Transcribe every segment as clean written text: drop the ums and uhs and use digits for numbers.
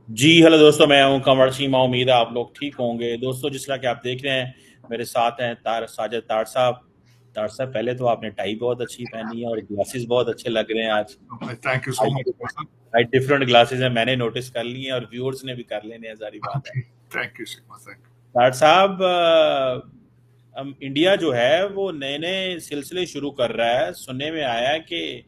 जी hello दोस्तों, मैं हूं कंवर सीमा। उम्मीद है आप लोग ठीक होंगे। दोस्तों, जिस तरह कि आप देख रहे हैं, मेरे साथ हैं साजिद तार साहब। तार साहब, पहले तो आपने टाई बहुत अच्छी पहनी है और ग्लासेस बहुत अच्छे लग रहे हैं आज। Thank you so much. भाई डिफरेंट ग्लासेस हैं, मैंने नोटिस कर लिए हैं और व्यूअर्स ने भी कर लेने हैं, सारी बात है। Thank you so much. Thank तार साहब, इंडिया जो है वो नए नए सिलसिले शुरू कर रहा है। सुनने में आया है कि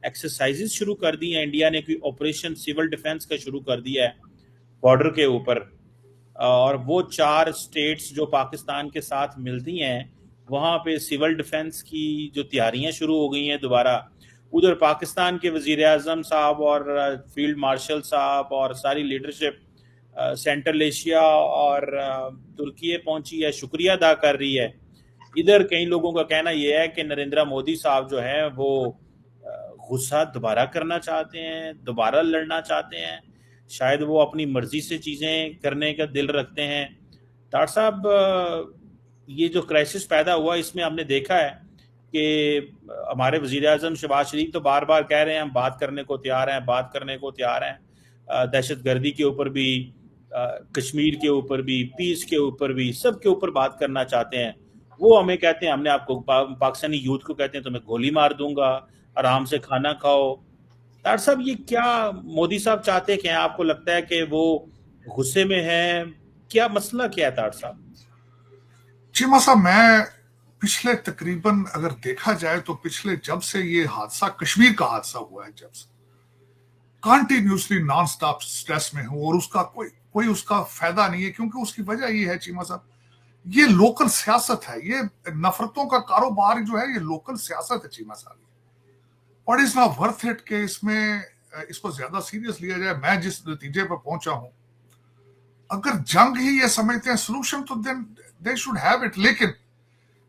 एक्सरसाइजेस शुरू कर दी हैं इंडिया ने, कोई ऑपरेशन सिविल डिफेंस का शुरू कर दिया है बॉर्डर के ऊपर। और वो चार स्टेट्स जो पाकिस्तान के साथ मिलती हैं, वहाँ पे सिविल डिफेंस की जो तैयारियां शुरू हो गई हैं दोबारा। उधर पाकिस्तान के वजीर आजम साहब और फील्ड मार्शल साहब और सारी लीडरशिप सेंट्रल एशिया और तुर्की पहुंची है, शुक्रिया अदा कर रही है। इधर कई लोगों का कहना यह है कि नरेंद्र मोदी साहब जो हैं वो गुस्सा दोबारा करना चाहते हैं, दोबारा लड़ना चाहते हैं। शायद वो अपनी मर्जी से चीज़ें करने का दिल रखते हैं। तार साहब, ये जो क्राइसिस पैदा हुआ, इसमें हमने देखा है कि हमारे वजीर आजम शहबाज शरीफ तो बार बार कह रहे हैं हम बात करने को तैयार हैं, बात करने को तैयार हैं। दहशत गर्दी के ऊपर भी, कश्मीर के ऊपर भी, पीस के ऊपर भी, सब के ऊपर बात करना चाहते हैं। वो हमें कहते हैं, हमने आपको पाकिस्तानी यूथ को कहते हैं तुम्हें गोली मार दूंगा, आराम से खाना खाओ। तार साहब, ये क्या मोदी साहब चाहते हैं? क्या आपको लगता है कि वो गुस्से में है? क्या मसला क्या है तार साहब? चीमा साहब, मैं पिछले तकरीबन अगर देखा जाए तो पिछले जब से ये हादसा, कश्मीर का हादसा हुआ है, जब से कंटिन्यूसली नॉन स्टॉप स्ट्रेस में हूं। और उसका कोई कोई उसका फायदा नहीं है, क्योंकि उसकी वजह ये है चीमा साहब, ये लोकल सियासत है। ये नफरतों का कारोबार जो है, ये लोकल सियासत है चीमा साहब। और इज नॉट वर्थ इट के इसमें इसको ज्यादा सीरियस लिया जाए। मैं जिस नतीजे पर पहुंचा हूं, अगर जंग ही ये समझते हैं सोल्यूशन, तो then they should have it. लेकिन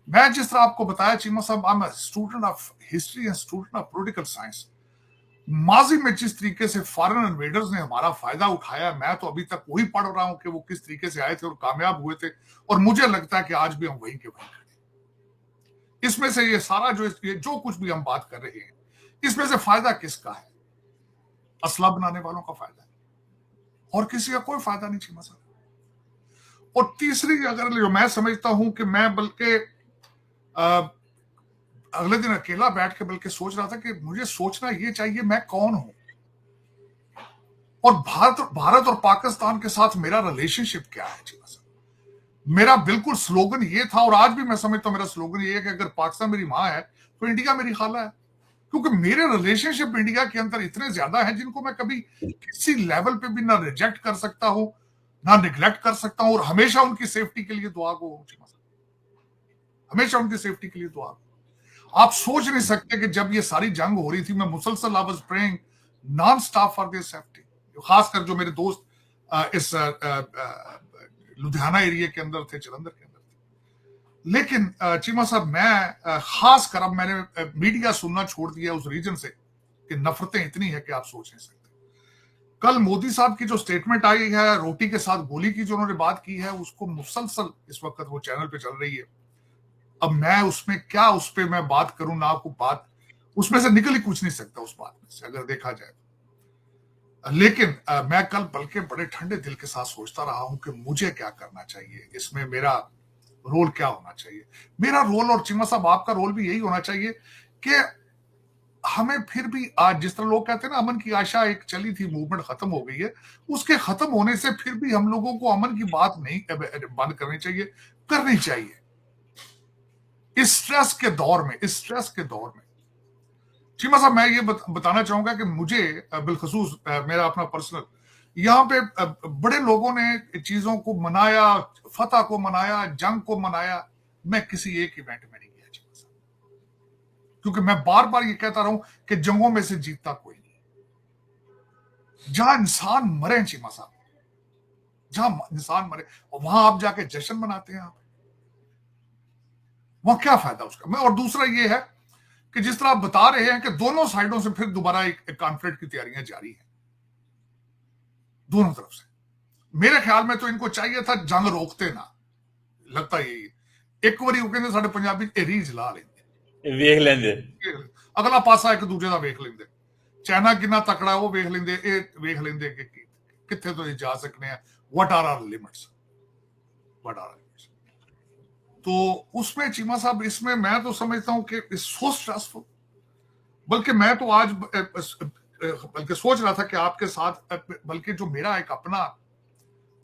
मैं जिस तरह आपको बताया चीमा साहब, I am student of history and student of political science. माजी में जिस तरीके से फॉरेन इन्वेडर्स ने हमारा फायदा उठाया, मैं तो अभी तक वही पढ़ रहा हूं कि वो किस तरीके से आए थे और कामयाब हुए थे। और मुझे लगता है कि आज भी हम वहीं के वहीं खड़े। इसमें से ये सारा जो कुछ भी हम बात कर रहे हैं, इसमें से फायदा किसका है? असला बनाने वालों का फायदा है, और किसी का कोई फायदा नहीं चीमा साहब। और तीसरी, अगर जो मैं समझता हूं कि मैं बल्कि अगले दिन अकेला बैठ के बल्कि सोच रहा था कि मुझे सोचना ये चाहिए मैं कौन हूं, और भारत और पाकिस्तान के साथ मेरा रिलेशनशिप क्या है चीमा साहब। मेरा बिल्कुल स्लोगन ये था, और आज भी मैं समझता हूं मेरा स्लोगन ये है कि अगर पाकिस्तान मेरी मां है तो इंडिया मेरी खाला है। क्योंकि मेरे रिलेशनशिप इंडिया के अंदर इतने ज्यादा हैं जिनको मैं कभी किसी लेवल पे भी ना रिजेक्ट कर सकता हूं, ना निग्लेक्ट कर सकता हूं। और हमेशा उनकी सेफ्टी के लिए दुआ को, हमेशा उनकी सेफ्टी के लिए दुआ। आप सोच नहीं सकते कि जब ये सारी जंग हो रही थी, मैं मुसलसल I was praying non stop for their safety. खासकर जो मेरे दोस्त इस लुधियाना एरिया के अंदर थे, जलंधर के अंदर थे। लेकिन चीमा साहब, मैं खासकर अब मैंने मीडिया सुनना छोड़ दिया उस रीजन से कि नफरतें इतनी है कि आप सोच नहीं सकते। कल मोदी साहब की जो स्टेटमेंट आई है, रोटी के साथ गोली की जो उन्होंने बात की है, उसको मुसलसल इस वक्त वो चैनल पे चल रही है। अब मैं उसमें क्या, उस पर मैं बात करूं ना, आपको बात उसमें से निकल ही कुछ नहीं सकता उस बात में से, अगर देखा जाए। लेकिन मैं कल बल्कि बड़े ठंडे दिल के साथ सोचता रहा हूं कि मुझे क्या करना चाहिए, इसमें मेरा रोल क्या होना चाहिए। मेरा रोल, और चिमा साहब आपका रोल भी यही होना चाहिए कि हमें फिर भी, आज जिस तरह लोग कहते हैं ना, अमन की आशा एक चली थी, मूवमेंट खत्म हो गई है, उसके खत्म होने से फिर भी हम लोगों को अमन की बात नहीं बंद करनी चाहिए, करनी चाहिए। इस स्ट्रेस के दौर में, इस स्ट्रेस के दौर में चीमा साहब, मैं ये बताना चाहूंगा कि मुझे बिलखसूस मेरा अपना पर्सनल, यहाँ पे बड़े लोगों ने चीजों को मनाया, फतह को मनाया, जंग को मनाया। मैं किसी एक इवेंट में नहीं गया चीमा साहब, क्योंकि मैं बार बार ये कहता रहा हूं कि जंगों में से जीतता कोई नहीं। जहां इंसान मरे चीमा साहब, जहां इंसान मरे, वहां आप जाके जश्न मनाते हैं, आप वहां क्या फायदा उसका। मैं, और दूसरा ये है कि जिस तरह आप बता रहे हैं कि दोनों साइडों से फिर दोबारा एक कॉन्फ्लिक्ट की तैयारियां जारी हैं, दोनों तरफ से। मेरे ख्याल में तो इनको चाहिए था जंग रोकते ना, लगता यही है। एक बारी वो कहते साडे पंजाबी रीज ला लेंगे, वेख लेंगे। अगला पासा एक दूजे का वेख लेंगे, चाइना कितना तकड़ा वो वेख लेंगे, ये वेख लेंगे कि कितने तो जा सकते हैं, what are our limits, what are our limits. तो उसमें चीमा साहब, इसमें मैं तो समझता हूं कि इट्स सो स्ट्रेसफुल। बल्कि मैं तो आज बल्कि सोच रहा था कि आपके साथ, बल्कि जो मेरा एक अपना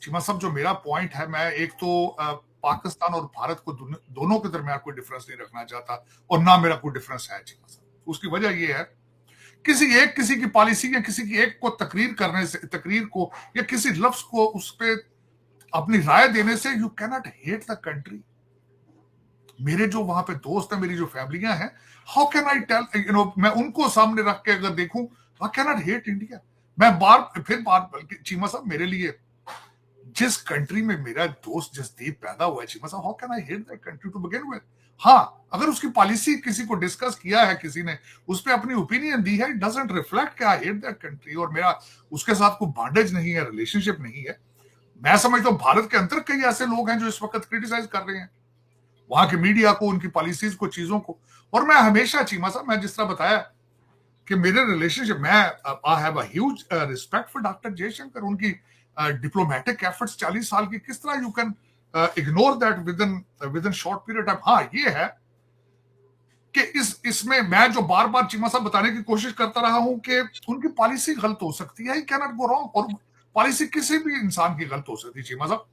चीमा साहब जो मेरा पॉइंट है, मैं एक तो पाकिस्तान और भारत को दोनों के दरमियान कोई डिफरेंस नहीं रखना चाहता, और ना मेरा कोई डिफरेंस है चीमा साहब। उसकी वजह यह है, किसी की पॉलिसी या किसी की एक को तकरीर को या किसी लफ्ज को उस पर अपनी राय देने से you can not hate the country. मेरे जो वहां पे दोस्त हैं, मेरी जो फैमिलियां हैं, हाउ कैन आई टेल, मैं उनको सामने रख के अगर देखूं, I can not hate India. मैं बल्कि चीमा साहब, मेरे लिए जिस कंट्री में मेरा दोस्त जसदीप पैदा हुआ है चीमा साहब, how can I hate that country to begin with. हाँ, अगर उसकी पॉलिसी किसी को डिस्कस किया है, किसी ने उस पर अपनी ओपिनियन दी है, इट डजंट रिफ्लेक्ट कि आई हेट दैट कंट्री, और मेरा उसके साथ कोई बॉन्डेज नहीं है, रिलेशनशिप नहीं है। मैं समझता हूं भारत के अंदर कई ऐसे लोग हैं जो इस वक्त क्रिटिसाइज कर रहे हैं वहां के मीडिया को, उनकी पॉलिसीज को, चीजों को। और मैं हमेशा चीमा साहब, मैं जिस तरह बताया कि मेरे रिलेशनशिप, मैं I have a huge respect for doctor Jaishankar, उनकी डिप्लोमेटिक एफर्ट्स 40 साल की, किस तरह you can ignore that with in short period time. हाँ, ये है कि इसमें मैं जो बार बार चीमा साहब बताने की कोशिश करता रहा हूं कि उनकी पॉलिसी गलत हो सकती है, कैन नॉट गो रॉन्ग, और पॉलिसी किसी भी इंसान की गलत हो सकती है चीमा साहब।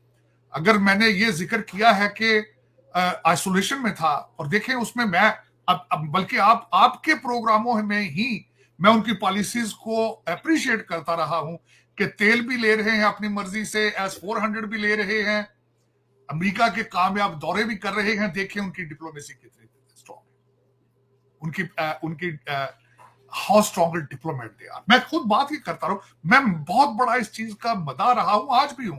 अगर मैंने ये जिक्र किया है कि आइसोलेशन में था, और देखें उसमें मैं अब बल्कि आपके प्रोग्रामों में ही मैं उनकी पॉलिसीज को अप्रिशिएट करता रहा हूं कि तेल भी ले रहे हैं अपनी मर्जी से, S-400 भी ले रहे हैं, अमेरिका के कामयाब दौरे भी कर रहे हैं। देखें उनकी डिप्लोमेसी कितनी स्ट्रॉन्ग है, उनकी how strong diplomat they are. मैं खुद बात ही करता रहूं, मैं बहुत बड़ा इस चीज का मदा रहा हूं, आज भी हूं,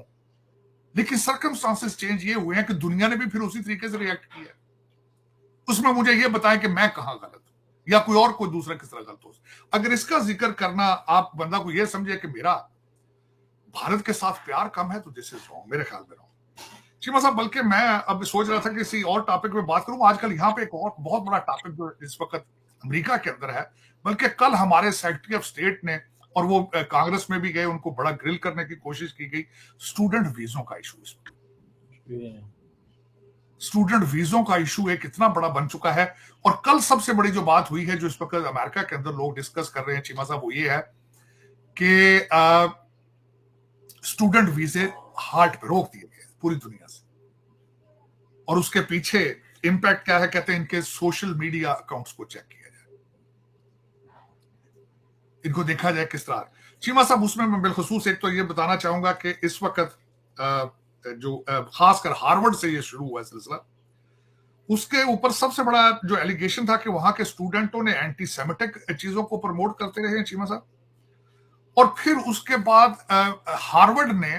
लेकिन सर्कमस्टांसेस चेंज ये हुए हैं कि दुनिया ने भी फिर उसी तरीके से रिएक्ट किया। उसमें मुझे ये बताएं कि मैं कहां गलत हूं या कोई दूसरा किस तरह गलत हो। अगर इसका जिक्र करना आप बंदा को ये समझे कि मेरा भारत के साथ प्यार कम है, तो दिस इज रॉन्ग, मेरे ख्याल में रॉन्ग चीमा साहब। बल्कि मैं अब सोच रहा था कि किसी और टॉपिक में बात करूं। आजकल यहाँ पे एक और बहुत बड़ा टॉपिक जो इस वक्त अमेरिका के अंदर है, बल्कि कल हमारे सेक्रेटरी ऑफ स्टेट ने, और वो कांग्रेस में भी गए, उनको बड़ा ग्रिल करने की कोशिश की गई, स्टूडेंट वीजों का इशू। स्टूडेंट वीजों का इशू एक इतना बड़ा बन चुका है। और कल सबसे बड़ी जो बात हुई है, जो इस वक्त अमेरिका के अंदर लोग डिस्कस कर रहे हैं चीमा साहब, वो ये है कि स्टूडेंट वीजे हार्ट पे रोक दिए गए पूरी दुनिया से। और उसके पीछे इंपैक्ट क्या है, कहते हैं इनके सोशल मीडिया अकाउंट्स को चेक किया जाए, इनको देखा जाए किस तरह। चीमा साहब, उसमें मैं बिलखसूस एक तो ये बताना चाहूंगा कि इस वक्त जो खासकर हार्वर्ड से ये शुरू हुआ सिलसिला, उसके ऊपर सबसे बड़ा जो एलिगेशन था कि वहां के स्टूडेंटों ने एंटी सेमेटिक चीजों को प्रमोट करते रहे चीमा साहब। और फिर उसके बाद हार्वर्ड ने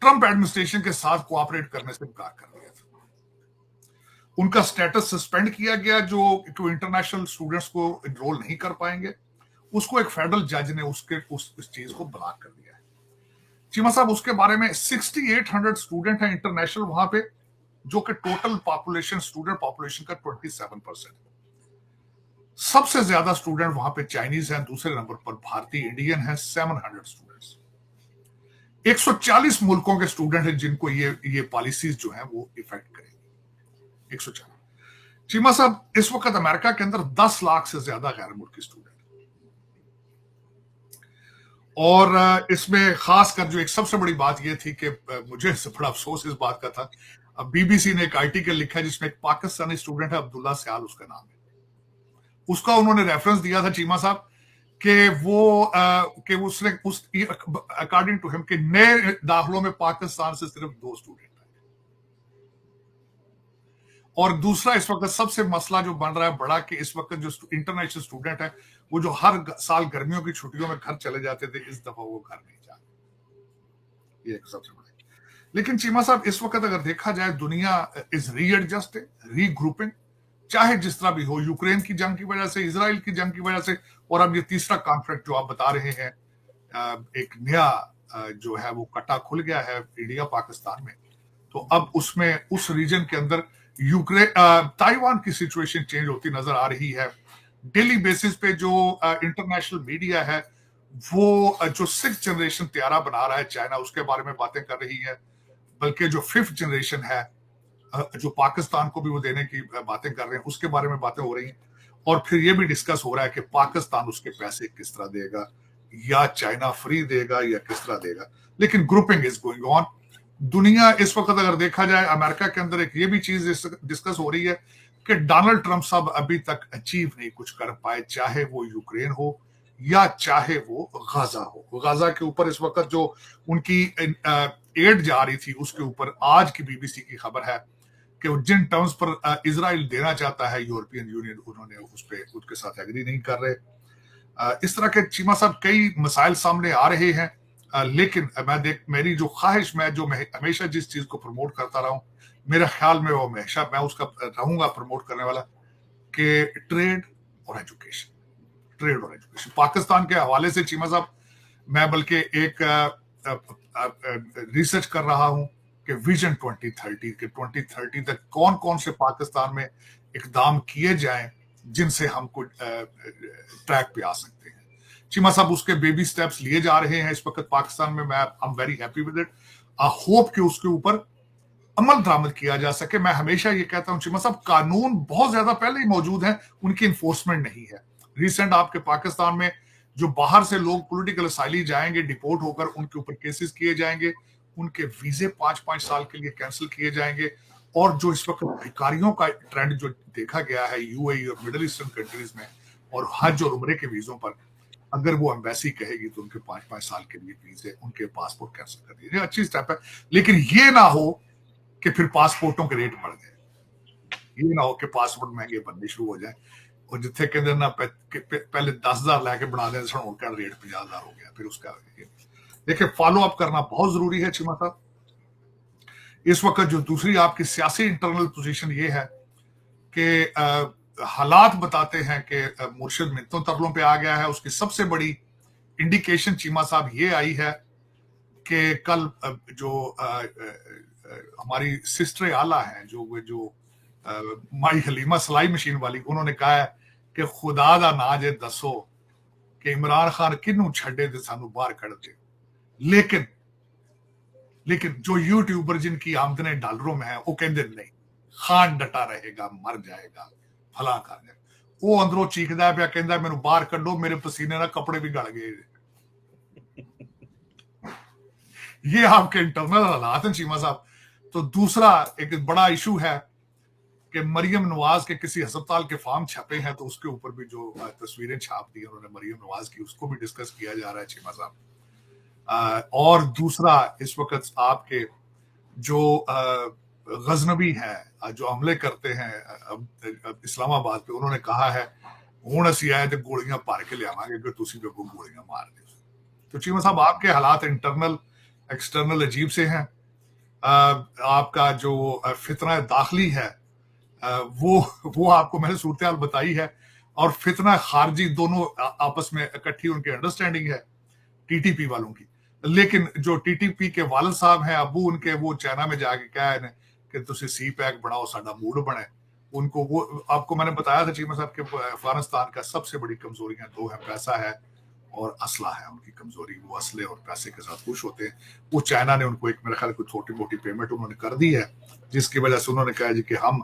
ट्रंप एडमिनिस्ट्रेशन के साथ कोऑपरेट करने से इनकार कर दिया था। उनका स्टेटस सस्पेंड किया गया, जो इंटरनेशनल स्टूडेंट्स को एनरोल नहीं कर पाएंगे, उसको एक फेडरल जज ने उस चीज को ब्लॉक कर दिया है चीमा साहब। उसके बारे में 6800 स्टूडेंट हैं इंटरनेशनल वहां पे, जो कि टोटल पॉपुलेशन, स्टूडेंट पॉपुलेशन का 27%। सबसे ज्यादा स्टूडेंट वहां पे चाइनीज हैं, दूसरे नंबर पर भारतीय इंडियन है, 700 स्टूडेंट्स। 140 मुल्कों के स्टूडेंट हैं जिनको ये पॉलिसीज जो हैं वो इफेक्ट करेंगी। 140 चीमा साहब। इस वक्त अमेरिका के अंदर 10 लाख से ज्यादा गैर मुल्की स्टूडेंट, और इसमें खासकर जो एक सबसे बड़ी बात यह थी कि मुझे बड़ा अफसोस इस बात का था, अब बीबीसी ने एक आर्टिकल लिखा है जिसमें एक पाकिस्तानी स्टूडेंट है, अब्दुल्ला सियाल उसका नाम है, उसका उन्होंने रेफरेंस दिया था चीमा साहब कि उसने अकॉर्डिंग टू हिम कि नए दाखिलों में पाकिस्तान से सिर्फ 2 स्टूडेंट आए। और दूसरा इस वक्त सबसे मसला जो बन रहा है बड़ा, कि इस वक्त जो इंटरनेशनल स्टूडेंट है वो जो हर साल गर्मियों की छुट्टियों में घर चले जाते थे, इस दफा वो घर नहीं जा रहे। ये एक सबसे बड़ा। लेकिन चीमा साहब, इस वक्त अगर देखा जाए, दुनिया इज रीएडजस्टिंग, रीग्रुपिंग, चाहे जिस तरह भी हो, यूक्रेन की जंग की वजह से, इजराइल की जंग की वजह से, और अब ये तीसरा कॉन्फ्लिक्ट जो आप बता रहे हैं, एक नया जो है वो कटा खुल गया है इंडिया पाकिस्तान में। तो अब उसमें उस रीजन के अंदर ताइवान की सिचुएशन चेंज होती नजर आ रही है। डेली बेसिस पे जो इंटरनेशनल मीडिया है वो जो 6th जनरेशन त्यारा बना रहा है चाइना, उसके बारे में बातें कर रही है, बल्कि जो 5th जनरेशन है जो पाकिस्तान को भी वो देने की बातें कर रहे हैं, उसके बारे में बातें हो रही हैं। और फिर ये भी डिस्कस हो रहा है कि पाकिस्तान उसके पैसे किस तरह देगा, या चाइना फ्री देगा, या किस तरह देगा। लेकिन ग्रुपिंग इज गोइंग ऑन। दुनिया इस वक्त अगर देखा जाए, अमेरिका के अंदर एक ये भी चीज डिस्कस हो रही है कि डोनाल्ड ट्रंप साहब अभी तक अचीव नहीं कुछ कर पाए, चाहे वो यूक्रेन हो या चाहे वो गाजा हो। गाजा के ऊपर इस वक्त जो उनकी एड जा रही थी, उसके ऊपर आज की बीबीसी की खबर है कि जिन टर्म्स पर इजराइल देना चाहता है यूरोपियन यूनियन, उन्होंने उस पर उसके साथ एग्री नहीं कर रहे। इस तरह के चीमा साहब कई मसाइल सामने आ रहे हैं। लेकिन मेरी जो ख्वाहिश, मैं हमेशा जिस चीज को प्रमोट करता रहा हूं, मेरे ख्याल में वो हमेशा मैं उसका रहूंगा प्रमोट करने वाला, कि ट्रेड और एजुकेशन। ट्रेड और एजुकेशन पाकिस्तान के हवाले से चीमा साहब, मैं बल्कि एक रिसर्च कर रहा हूं कि विजन 2030 तक कौन कौन से पाकिस्तान में इकदाम किए जाएं जिनसे हम कुछ ट्रैक पे आ सकते हैं। चीमा साहब उसके बेबी स्टेप्स लिए जा रहे हैं इस वक्त पाकिस्तान में। मैं I am very happy with it. I hope कि उसके ऊपर अमल दरामद किया जा सके। मैं हमेशा ये कहता हूं चीमा साहब, कानून बहुत ज्यादा पहले ही मौजूद हैं, उनकी इन्फोर्समेंट नहीं है। रिसेंट आपके पाकिस्तान में जो बाहर से लोग पॉलिटिकल असाइली जाएंगे, डिपोर्ट होकर, उनके ऊपर केसेस किए जाएंगे, उनके वीजे 5-5 साल के लिए कैंसिल किए जाएंगे। और जो इस वक्त भिखारियों का ट्रेंड जो देखा गया है यूएई और मिडिल ईस्टर्न कंट्रीज में, और हज और उम्रे के वीजों पर, अगर वो एम्बेसी कहेगी तो उनके 5-5 साल के लिए वीजे, उनके पासपोर्ट कैंसिल कर दिए। अच्छी स्टेप है, लेकिन ये ना हो कि फिर पासपोर्टों के रेट बढ़ गए। ये ना हो कि पासपोर्ट महंगे बनने शुरू हो जाए, और जिथे कहते ना पहले 10,000 लैके बना दें, उनका रेट 50,000 हो गया। फिर उसका देखिए, फॉलो अप करना बहुत जरूरी है चीमा साहब। इस वक्त जो दूसरी आपकी सियासी इंटरनल पोजीशन ये है कि हालात बताते हैं कि मुर्शिद मिन्नतों तरलों पे आ गया है। उसकी सबसे बड़ी इंडिकेशन चीमा साहब ये आई है कि कल जो हमारी सिस्टर आला हैं, जो माई हलीमा सिलाई मशीन वाली, उन्होंने कहा है कि खुदा दा ना जे दसो कि इमरान खान किनू छड़े ते सानू बाहर कढ़ दे। लेकिन जो यूट्यूबर जिनकी आमदने डॉलरों में है, वो कहते नहीं, खान डटा रहेगा, मर जाएगा, भला कर जाएगा। वो अंदरों चीखदा पिया, कहता मैनू बाहर कढ़ो, मेरे पसीने ना कपड़े भी गल गए। ये आपके इंटरनल हालात हैं चीमा साहब। तो दूसरा एक बड़ा इशू है कि मरियम नवाज के किसी अस्पताल के फॉर्म छपे हैं, तो उसके ऊपर भी जो तस्वीरें छाप दी उन्होंने मरियम नवाज की, उसको भी डिस्कस किया जा रहा है चीमा साहब। और दूसरा इस वक्त आपके जो गजनबी हैं, जो हमले करते हैं इस्लामाबाद पे, उन्होंने कहा है हुण असीं आए तो गोलियां भर के लियावांगे कि तुसीं भी अगों गोलियां मार दो। तो चीमा साहब आपके हालात इंटरनल एक्सटर्नल अजीब से हैं। आपका जो फितना दाखिली है, वो आपको मैंने सूरत हाल बताई है, और फितना खारजी दोनों आपस में इकट्ठी उनकी अंडरस्टैंडिंग है टीटीपी वालों की। लेकिन जो टीटीपी के वालिद साहब हैं, अबू उनके, वो चाइना में जाके क्या है कि तुसी सी पैक बनाओ, साडा मूड बने। उनको वो आपको मैंने बताया था चीमा साहब के अफगानिस्तान का सबसे बड़ी कमजोरियां दो है, पैसा है और असला है उनकी कमजोरी। वो असले और पैसे के साथ खुश होते हैं। वो चाइना ने उनको एक मेरे ख्याल कोई छोटी मोटी पेमेंट उन्होंने कर दी है, जिसकी वजह से उन्होंने कहा जी कि हम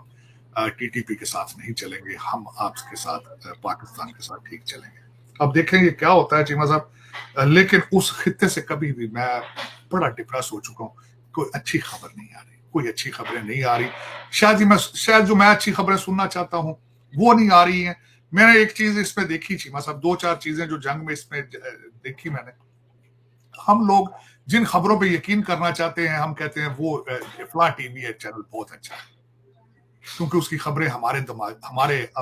टीटीपी के साथ नहीं चलेंगे, हम आपके साथ पाकिस्तान के साथ ठीक चलेंगे। अब देखेंगे क्या होता है चीमा साहब। लेकिन उस खित्ते से कभी भी मैं बड़ा डिप्रेस हो चुका हूँ, कोई अच्छी खबर नहीं आ रही, कोई अच्छी खबरें नहीं आ रही। शायद जो मैं अच्छी खबरें सुनना चाहता हूँ वो नहीं आ रही हैं। मैंने एक चीज इसमें देखी चीमा साहब, 2-4 चीजें जो जंग में इसमें देखी मैंने। हम लोग जिन खबरों पे यकीन करना चाहते हैं, हम कहते हैं वो फला टीवी है चैनल बहुत अच्छा है, क्योंकि उसकी खबरें हमारे दिमाग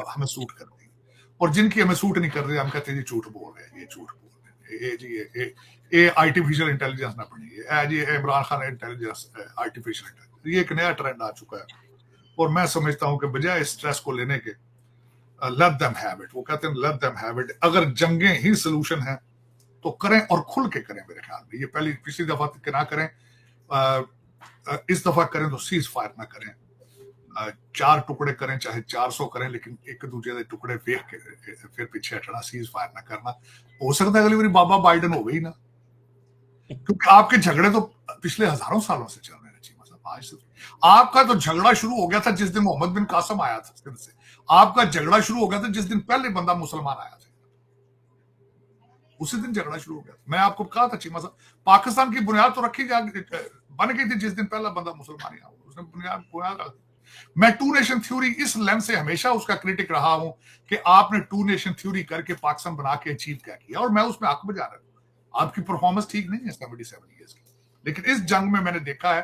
हमें सूट करती हैं। और जिनकी हमें सूट नहीं कर रही, हम कहते हैं जी झूठ बोल रहे हैं, ये झूठ बोल रहे हैं, ये जी ये आर्टिफिशियल इंटेलिजेंस ना बनी, जी Imran Khan intelligence artificial intelligence, ये एक नया ट्रेंड आ चुका है। और मैं समझता हूं कि बजाय स्ट्रेस को लेने के, लेट देम हैव इट। वो कहते हैं लेट देम हैव इट। अगर जंगें ही सोल्यूशन है तो करें, और खुल के करें। मेरे ख्याल में ये पिछली दफा के ना करें, इस दफा करें तो सीज फायर ना करें। 4 टुकड़े करें चाहे 400 करें, लेकिन एक दूसरे के टुकड़े वेख के फिर पीछे हटना, सीज फायर ना करना। हो सकता है अगली बार बाबा बाइडन हो गई ना, क्योंकि आपके झगड़े तो पिछले हजारों सालों से चल रहे हैं चीमा साहब। आज आपका तो झगड़ा शुरू हो गया था जिस दिन मोहम्मद बिन कासम आया था सिंध से। आपका झगड़ा शुरू हो गया था जिस दिन पहले बंदा मुसलमान आया था, उसी दिन झगड़ा शुरू हो गया। मैं आपको कहा था चीमा साहब, पाकिस्तान की बुनियाद तो रखी बन गई थी जिस दिन पहला बंदा मुसलमान आया, उसने बुनियाद। मैं टू नेशन थ्योरी इस लेंस से हमेशा उसका क्रिटिक रहा हूं कि आपने टू नेशन थ्योरी करके पाकिस्तान बना के अचीव क्या किया, और मैं उसमें हक बजा रहा हूं। आपकी परफॉर्मेंस ठीक नहीं है 77 ईयर्स की, लेकिन इस जंग में मैंने देखा है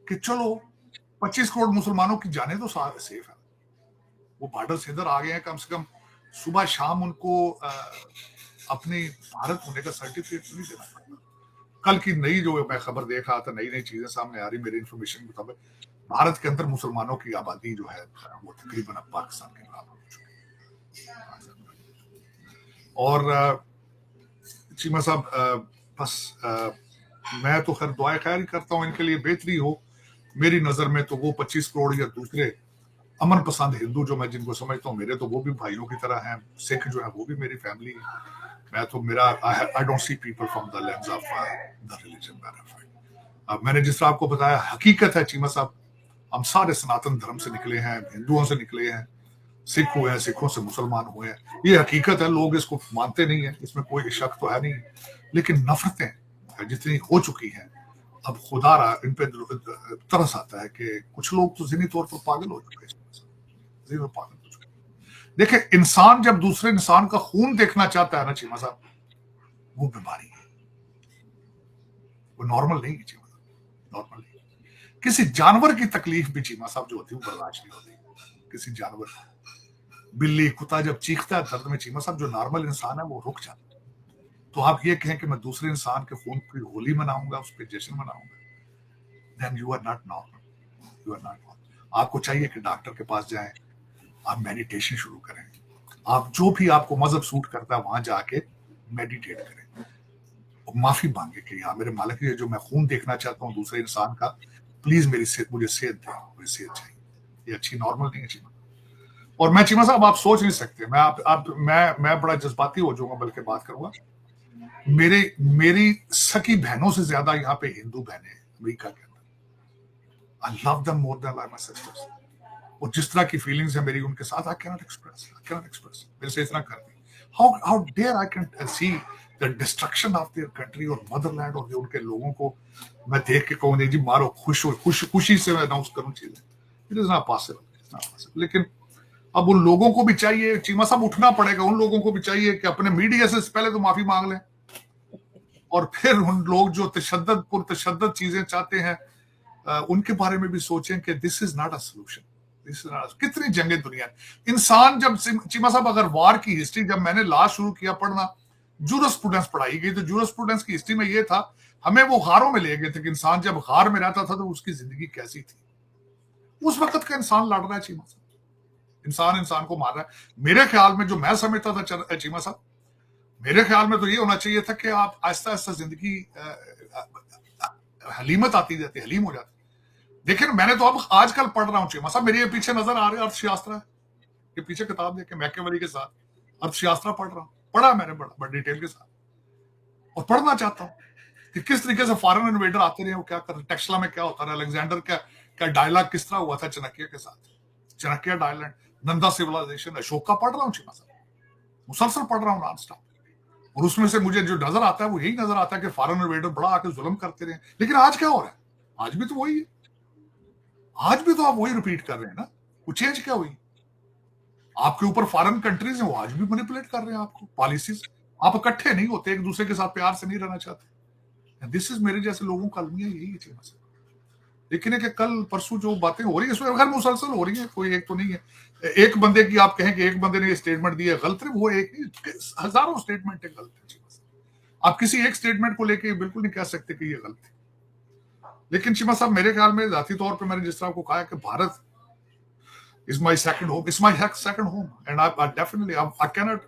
कि चलो 25 करोड़ मुसलमानों की जाने तो सेफ है, वो बॉर्डर से इधर आ गए हैं, कम से कम सुबह शाम उनको अपनी भारत होने का सर्टिफिकेट नहीं देना पड़ता। कल की नई जो मैं खबर देख रहा था, नई चीजें सामने आ रही मेरी इन्फॉर्मेशन के मुताबिक, भारत के अंदर मुसलमानों की आबादी जो है वो तकरीबन अब पाकिस्तान के बराबर हो चुकी है। और चीमा साहब बस मैं तो खैर दुआ खैर ही करता हूँ इनके लिए बेहतरी हो। मेरी नजर में तो वो 25 करोड़ या दूसरे अमन पसंद हिंदू जो मैं जिनको समझता हूँ, मेरे तो वो भी भाइयों की तरह हैं। सिख जो है वो भी मेरी फैमिली है। मैं तो मेरा I don't see people from the lens of the religion. मैंने जिस तरह आपको बताया, हकीकत है चीमा साहब, हम सारे सनातन धर्म से निकले हैं, हिंदुओं से निकले हैं, सिख हुए हैं, सिखों से मुसलमान हुए हैं, ये हकीकत है। लोग इसको मानते नहीं है, इसमें कोई शक तो है नहीं, लेकिन नफरतें जितनी हो चुकी हैं, अब खुदा रहा इन पे तरस आता है कि कुछ लोग तो ज़हनी तौर पर पागल हो चुके हैं, पागल हो चुके हैं। देखिए, इंसान जब दूसरे इंसान का खून देखना चाहता है ना चीमा साहब, वो बीमारी है, वो नॉर्मल नहीं है चीमा साहब, नॉर्मल नहीं। किसी जानवर की तकलीफ भी चीमा साहब जो होती है वो बर्दाश्त नहीं होती। किसी जानवर, बिल्ली कुत्ता जब चीखता है दर्द में चीमा साहब, जो नॉर्मल इंसान है वो रुक जाता है। तो आप ये कहें कि मैं दूसरे इंसान के खून की होली मनाऊंगा, उस पर जश्न मनाऊंगा, then you are not normal, you are not normal. आपको चाहिए कि डॉक्टर के पास जाएं, आप मेडिटेशन शुरू करें, आप जो भी आपको मजहब सूट करता है वहां जाके मेडिटेट करें, माफी मांगे कि हाँ मेरे मालिक, ये जो मैं खून देखना चाहता हूँ दूसरे इंसान का, प्लीज मुझे सेहत दें, मुझे सेहत चाहिए, ये अच्छी नॉर्मल नहीं है चीमा। और मैं चीमा साहब, आप सोच नहीं सकते, मैं बड़ा जज्बाती हो जाऊंगा बल्कि बात करूंगा। मेरी सकी बहनों से ज्यादा यहाँ पे हिंदू बहनें अमेरिका के अंदर, I love them more than like my sister's. और जिस तरह की फीलिंग्स है मेरी उनके साथ, आई कैनॉट एक्सप्रेस। मेरे से इतना करती, how dare I can see the destruction of their country और मदरलैंड, और उनके लोगों को मैं देख के कहूँ नहीं जी मारो, खुशी से मैं अनाउंस करूँ चीजें, इट इज नॉट पॉसिबल। लेकिन अब उन लोगों को भी चाहिए चीमा साहब, उठना पड़ेगा। उन लोगों को भी चाहिए कि अपने मीडिया से पहले तो माफी मांग लें, और फिर उन लोग जो पुरतशद्दद चीजें चाहते हैं उनके बारे में भी सोचें कि this is not a solution. कितनी जंगें दुनिया, इंसान जब चीमा साहब, अगर वार की हिस्ट्री जब मैंने लास्ट शुरू किया पढ़ना, जूरिस्प्रूडेंस पढ़ाई गई, तो जूरिस्प्रूडेंस की हिस्ट्री में ये था, हमें वो गारों में ले गए थे कि इंसान जब गार में रहता था तो उसकी जिंदगी कैसी थी। उस वक्त का इंसान लड़ रहा है चीमा साहब, इंसान को मार रहा है। मेरे ख्याल में जो मैं समझता था चीमा साहब, मेरे ख्याल में तो ये होना चाहिए था कि आप आहिस्ता आहिस्ता जिंदगी हलीमत आती जाती, हलीम हो जाती। देखिए मैंने तो अब आजकल पढ़ रहा हूँ चीमा साहब, मेरे पीछे नजर आ रहे अर्थशास्त्र है, ये पीछे किताब देखे मैकियावेली के साथ अर्थशास्त्र पढ़ रहा हूँ, पढ़ा मैंने बड़ा डिटेल के साथ, और पढ़ना चाहता हूँ कि किस तरीके से फॉरेन इन्वेडर आते रहे, वो क्या कर रहे, टेक्सला में क्या होता रहा, अलेक्जेंडर क्या डायलॉग किस तरह हुआ था चाणक्य के साथ, चाणक्य डायलैंड, नंदा सिविलाइजेशन, अशोक का पढ़ रहा हूँ चीमा साहब, मुसलसल पढ़ रहा हूँ नॉन स्टॉप। और उसमें से मुझे जो नजर आता है वो यही नजर आता है कि फॉरेन इन्वेडर बड़ा आके जुल्म करते रहे। लेकिन आज क्या हो रहा है, आज भी तो वही है, आज भी तो आप वही रिपीट कर रहे हैं ना, वो चेंज क्या हुई? आपके ऊपर फॉरेन कंट्रीज हैं, वो आज भी मैनिपुलेट कर रहे हैं आपको, पॉलिसीज। आप इकट्ठे नहीं होते, एक दूसरे के साथ प्यार से नहीं रहना चाहते। दिस इज मेरे जैसे लोगों का अलमिया यही है चीमा साहब। लेकिन है कि कल परसों जो बातें हो रही है इसमें हर मुसलसल हो रही है, कोई एक तो नहीं है। एक बंदे की आप कहें कि एक बंदे ने ये स्टेटमेंट दी है गलत है, वो एक हजारों स्टेटमेंट है गलत है। आप किसी एक स्टेटमेंट को लेके बिल्कुल नहीं कह सकते कि ये गलत है। लेकिन चीमा साहब मेरे ख्याल में जाती तौर पे मैंने जिस तरह को कहा कि Bharat is my second home, it's my second home, and I definitely I cannot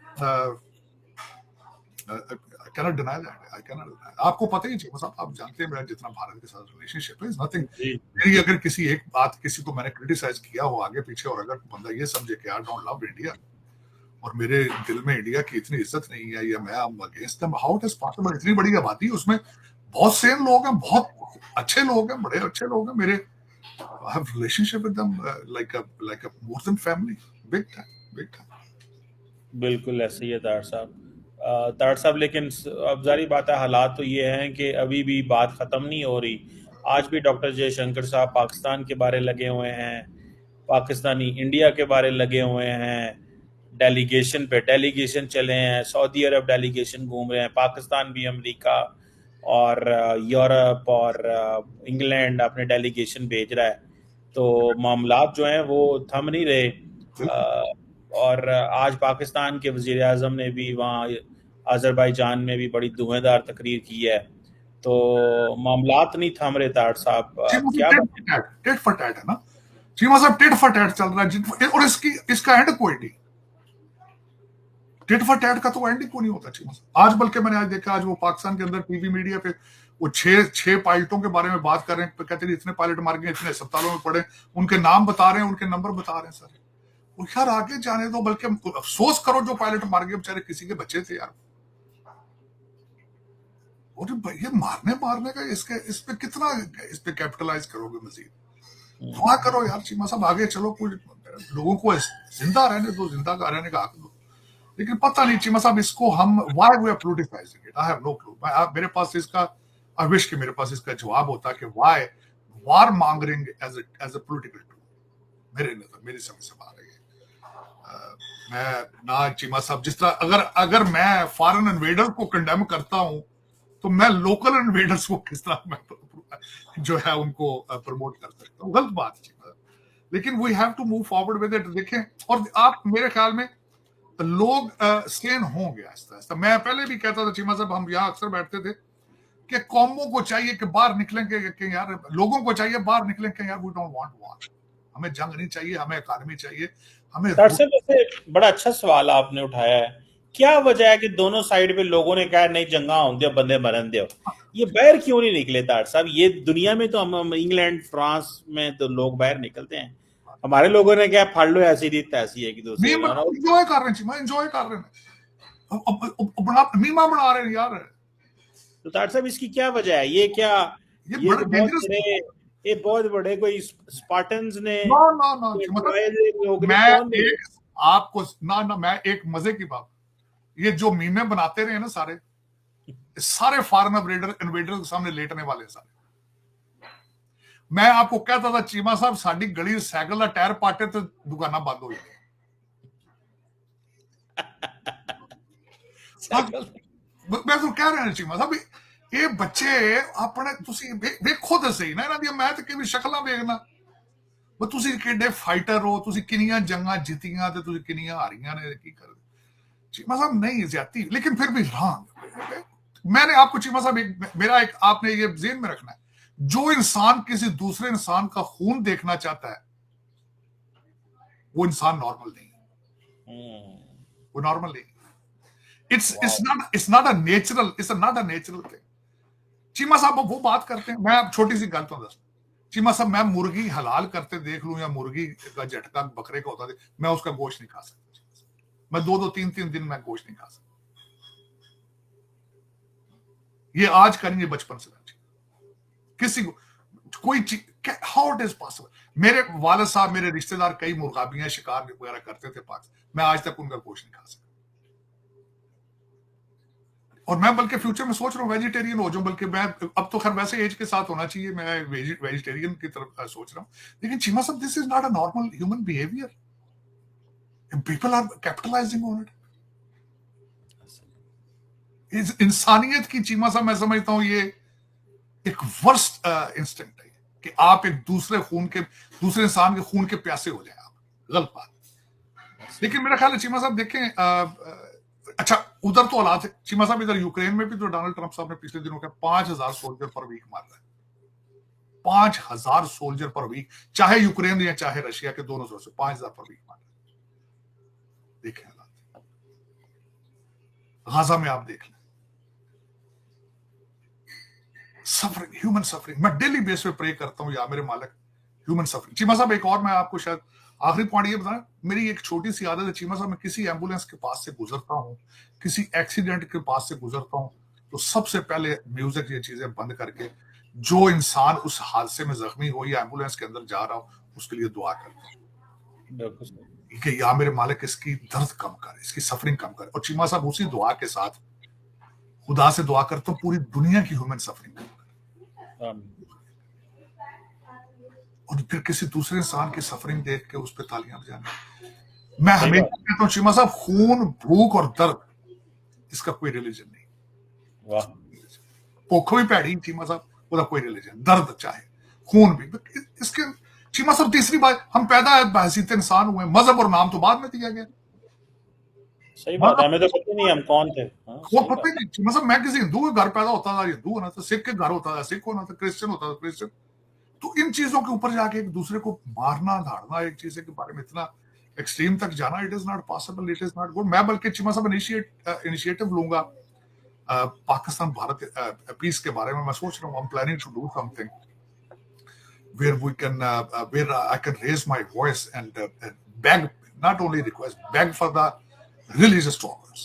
I cannot deny that, I cannot deny. आपको पता ही चीमा साहब, आप जानते हैं मेरा जितना भारत के साथ रिलेशनशिप है, इज नथिंग। मेरी अगर किसी एक बात, किसी को मैंने क्रिटिसाइज किया हो आगे पीछे, और अगर बंदा ये समझे कि आई डोंट लव इंडिया और मेरे दिल में इंडिया की इतनी इज्जत नहीं है, या मैं against them, how it is possible? इतनी बड़ी आबादी, उसमें बहुत सेम लोग हैं, बहुत अच्छे लोग हैं, बड़े अच्छे लोग हैं मेरे। I have relationship with them like a more than family, big time. बिल्कुल ऐसे ही है तार साहब। लेकिन अब जारी बात है, हालात तो ये हैं कि अभी भी बात ख़त्म नहीं हो रही। आज भी डॉक्टर जयशंकर साहब पाकिस्तान के बारे लगे हुए हैं, पाकिस्तानी इंडिया के बारे लगे हुए हैं, डेलीगेशन चले हैं, सऊदी अरब डेलीगेशन घूम रहे हैं, पाकिस्तान भी अमेरिका और यूरोप और इंग्लैंड अपने डेलीगेशन भेज रहा है। तो मामलात जो हैं वो थम नहीं रहे। और आज पाकिस्तान के वज़ीर आज़म ने भी वहाँ अज़रबैजान में भी बड़ी धुआंधार तकरीर की है। तो मामलात नहीं थम रहे तार साहब, क्या टेट फॉर टैट है ना चीमा साहब, टेट फॉर टैट चल रहा है, और इसका एंड कोई नहीं। टेट फॉर टैट का तो एंड ही कोई नहीं होता चीमा साहब। आज बल्कि मैंने आज देखा, आज वो पाकिस्तान के अंदर टीवी मीडिया पे वो छह पायलटों के बारे में बात कर रहे हैं, कहते हैं इतने पायलट मार गए, इतने अस्पतालों में पड़े, उनके नाम बता रहे हैं, उनके नंबर बता रहे हैं सर। यार आगे जाने दो, बल्कि अफसोस करो जो पायलट मार गए, बेचारे किसी के बच्चे थे यार। और ये मारने का इस पे कितना इस पे कैपिटलाइज करोगे मजीद? दुआ करो यार चीमा साहब, आगे चलो, कोई लोगों को जिंदा रहने दो, जिंदा का रहने का हक दो। लेकिन पता नहीं चीमा साहब, इसको हम why we are politicising it, I have no clue. मेरे पास इसका, आई विश कि मेरे पास इसका जवाब होता कि why war mongering as a political tool मेरी समझ से बाहर है। मैं ना चीमा साहब, जिस तरह अगर मैं फॉरेन इन्वेडर को कंडेम करता हूं, तो मैं लोकल इन्वेडर्स को किस तरह मैं जो है उनको प्रमोट कर सकता हूँ? गलत बात है। लेकिन we have to move forward with it. देखें, और आप मेरे ख्याल में लोग स्टेन होंगे आहिस्ता आहिस्ता। मैं पहले भी कहता था चीमा साहब, हम यहाँ अक्सर बैठते थे कि कौमों को चाहिए कि बाहर निकलेंगे, कि यार लोगों को चाहिए बाहर निकलेंगे, यार वी डोंट वांट वॉर, हमें जंग नहीं चाहिए, हमें इकॉनमी चाहिए, हमें। वैसे बड़ा अच्छा सवाल आपने उठाया है। क्या वजह है कि दोनों साइड पे लोगों ने कहा नहीं जंगा होंगे, बंदे मरन दो, ये बाहर क्यों नहीं निकले तार साहब? ये दुनिया में तो हम इंग्लैंड फ्रांस में तो लोग बाहर निकलते हैं, हमारे लोगों ने क्या फाड़ लो ऐसी रीत ऐसी है कि दूसरे एंजॉय कर रहे हैं, एंजॉय कर रहे हैं, मीमा बना रहे हैं यार। तो तार साहब इसकी क्या वजह है? ये क्या ये बहुत बड़े कोई स्पार्टन्स ने आपको मैं एक मजे की बात, ये जो मीमे बनाते रहे ना सारे फॉरेन इन्वेडर के सामने लेटने वाले सारे। मैं आपको कहता था चीमा साहब, साडी गली साइकिल का टायर पाटे तो दुकाना बंद हो जाए। मैं तो कह रहा हूं चीमा साहब, ये बच्चे अपने तुसी देखो तो सही ना, इन्हां दी मैं तो किवी शक्लां देखना, वो तुसी किड्डे फाइटर हो, तुसी किनियां जंगां जीतियां ते तुसी किनियां हारियां ने, की कर चीमा साहब नहीं ज्यादती, लेकिन फिर भी रॉन्ग। मैंने आपको चीमा साहब मेरा एक आपने ये ज़हन में रखना है, जो इंसान किसी दूसरे इंसान का खून देखना चाहता है वो इंसान नॉर्मल नहीं, वो नॉर्मल नहीं। It's not a natural thing. Cheema साहब वो बात करते हैं, मैं अब छोटी सी गल तो दस, चीमा साहब मैं मुर्गी हलाल करते देख लूं या मुर्गी का झटका बकरे का होता, मैं उसका गोश्त नहीं खा सकता। मैं 2-2 3-3 दिन मैं गोश्त नहीं खा सकता। ये आज का नहीं, ये बचपन से किसी को कोई चीज, हाउ इट इज पॉसिबल? मेरे वालिद साहब, मेरे रिश्तेदार कई मुर्गाबियां शिकार वगैरह करते थे पाक, मैं आज तक उनका गोश्त नहीं खा सकता। और मैं बल्कि फ्यूचर में सोच रहा हूँ वेजिटेरियन हो जाऊं, बल्कि मैं अब तो खैर वैसे एज के साथ होना चाहिए, मैं वेजिटेरियन की तरफ सोच रहा हूँ। लेकिन चीमा साहब, this is not a normal human behaviour, people are capitalising on it. इंसानियत की चीमा साहब मैं समझता हूं ये एक वर्स्ट इंस्टिंक्ट है कि आप एक दूसरे इंसान के खून के प्यासे हो जाए आप। गलत बात। लेकिन मेरा ख्याल है चीमा साहब देखें, अच्छा उधर तो हालात है चीमा साहब, इधर यूक्रेन में भी तो डोनाल्ड ट्रंप साहब ने पिछले दिनों के 5000 सोल्जर पर वीक मार रहा है। 5000 सोल्जर पर वीक, चाहे यूक्रेन या चाहे रशिया के दोनों तरफ से 5000 पर वीक मार रहा है। देखें हालात गाजा में, आप देख लें सफरिंग, ह्यूमन सफरिंग। मैं डेली बेस पे प्रे करता हूँ, या मेरे मालिक ह्यूमन सफरिंग। चीमा साहब एक और मैं आपको शायद आखिरी पॉइंट ये बताएं, मेरी एक छोटी सी आदत है चीमा साहब, मैं किसी एम्बुलेंस के पास से गुजरता हूँ, किसी एक्सीडेंट के पास से गुजरता हूँ, तो सबसे पहले म्यूजिक, ये चीजें बंद करके जो इंसान उस हादसे में जख्मी हो या एम्बुलेंस के अंदर जा रहा हो उसके लिए दुआ करता हूँ कि या मेरे मालिक इसकी दर्द कम कर, इसकी सफरिंग कम कर। और चीमा साहब उसी दुआ के साथ खुदा से दुआ करता हूँ पूरी दुनिया की ह्यूमन सफरिंग कम कर, और फिर किसी दूसरे इंसान की सफरिंग देख के उस पर तालियां बजाना। मैं हमेशा कहता हूँ चीमा साहब, खून, भूख और दर्द, इसका कोई रिलीजन नहीं। वाह, भूख भी पैड़ी चीमा साहब, उसका कोई रिलीजन, दर्द चाहे खून भी। इसके चीमा साहब तीसरी बात, हम पैदा बहसीत इंसान हुए, मजहब और नाम तो बाद में दिया गया। सही बात है, हमें तो पता नहीं हम कौन थे। वो पता ही नहीं चीमा साहब, मैं किसी हिंदू के घर पैदा होता था, हिंदू होना था, सिख के घर होता था, सिख होना था, क्रिश्चियन होता था, क्रिश्चियन। तो इन चीजों के ऊपर जाके एक दूसरे को मारना धाड़ना, एक चीज के बारे में इतना एक्सट्रीम तक जाना, it is not possible, it is not good. मैं बल्कि चीमा साहब इनिशिएटिव लूंगा पाकिस्तान भारत पीस के बारे में। मैं सोच रहा हूँ, I am planning to do something where we can where I can raise my voice and beg, not only request, beg for the religious tolerance,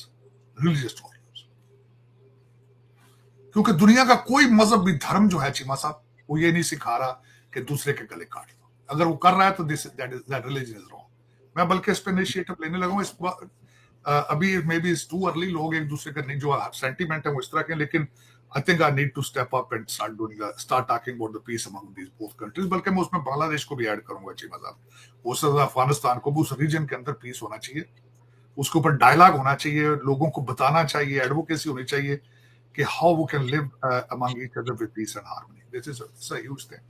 क्योंकि दुनिया का कोई मजहब भी, धर्म जो है चीमा साहब, वो ये नहीं सिखा रहा कि दूसरे के गले काट दो। अगर वो कर रहा है तो दैट रिलीजन इज रॉन्ग। मैं बल्कि इस पे इनिशिएटिव लेने लगा हूँ। अभी may be it's too early, लोग एक दूसरे का नहीं, जो सेंटीमेंट है वो इस तरह के, लेकिन I think I need to step up and start talking about the peace among these both countries। बल्कि मैं उसमें बांग्लादेश को भी ऐड करूंगा चीमा साहब, उस अफगानिस्तान को भी, उस रीजन के अंदर पीस होना चाहिए, उसके ऊपर डायलॉग होना चाहिए, लोगों को बताना चाहिए, एडवोकेसी होनी चाहिए कि how we can live among each other with peace and harmony। This is a huge thing,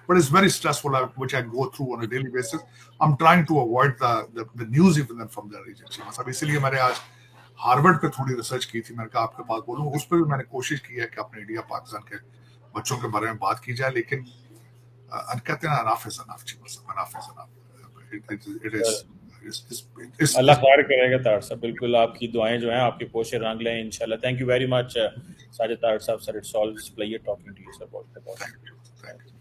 but it's very stressful, which I go through on a daily basis। I'm trying to avoid the news even from the region Cheema साहब। इसीलिए मैंने आज Harvard पे थोड़ी research की थी, मैंने कहा आपके पास बोलूं, उस पर भी मैंने कोशिश की है कि अपने इंडिया पाकिस्तान के बच्चों के बारे में बात की जाए, लेकिन कहते हैं enough is enough चीमा साहब, enough is enough। it is अल्लाह खैर करेगा तार साहब, बिल्कुल आपकी दुआएं जो हैं आपके पोशे रंग लें इंशाल्लाह। Thank you very much Sajid तार साहब sir, it's always pleasure talking to you sir. Thank you।